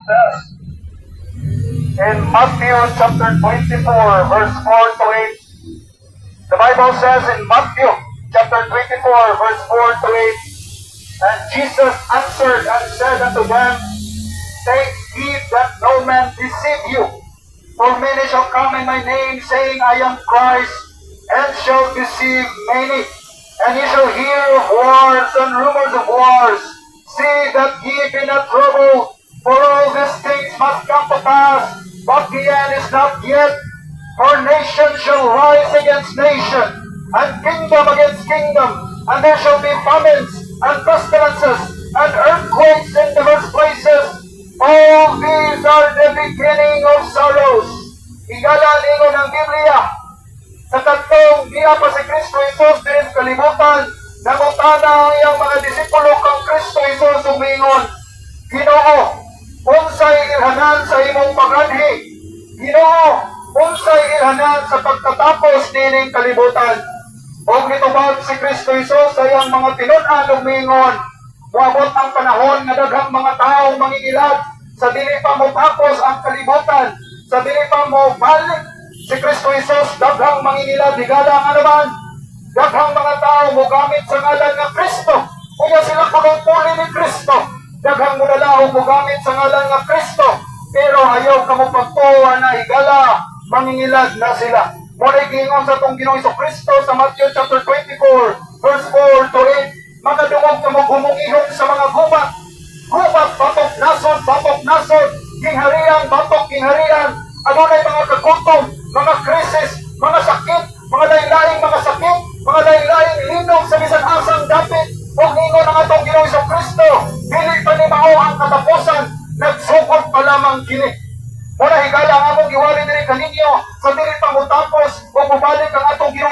In Matthew chapter 24, verse 4 to 8, the Bible says in Matthew chapter 24, verse 4 to 8, and Jesus answered and said unto them, Take heed that no man deceive you. For many shall come in my name, saying, I am Christ, and shall deceive many. And ye shall hear of wars and rumors of wars. See that ye be not troubled, for all these things must come to pass, but the end is not yet. For nation shall rise against nation, and kingdom against kingdom, and there shall be famines, and pestilences, and earthquakes in diverse places. All these are the beginning of sorrows. Igalan ng Biblia, sa tatlong diya pa si Kristo Jesus din kalibutan, nangutana ang iyang mga disipulo kang Kristo Jesus umingon, Ginoo, unsay ilhanan sa imong paganhi? Ginoo, unsay ilhanan sa pagtatapos dining kalibutan? Og nitubag si Kristo Jesus sa iyang mga tinun-an umingon, moabot ang panahon nga daghang mga tawo mangingilad sa dili pa motapos ang kalibutan, sa dili pa mo balik si Kristo Jesus, daghang mangingilad higala nga naman, daghang mga tao mo gamit sa ngalan nga Kristo, kuya sila pagpuli ni Kristo, daghang mudalaw mo gamit sa ngalan nga Kristo, pero ayaw ka mo pagtuwa na higala, mangingilad na sila. Muna gingon sa itong Ginoong Kristo sa Matthew chapter 24, verse 4 to 8, makadungog ka mo gumungihon sa mga gubat, batok nasod, kingharian, batok kingharian, adunay mga kagutom, mga krisis, mga sakit, mga lain-laing mga sakit, mga lain-laing linog sa bisan asang dapit, o ingon ang atong Ginoong Kristo, dili pa ni mao ang katapusan, nagsukot pa lamang kini. Muna higala ang among giwali diri kaninyo, sa dili pa mo tapos, o mubalik ang atong Ginoong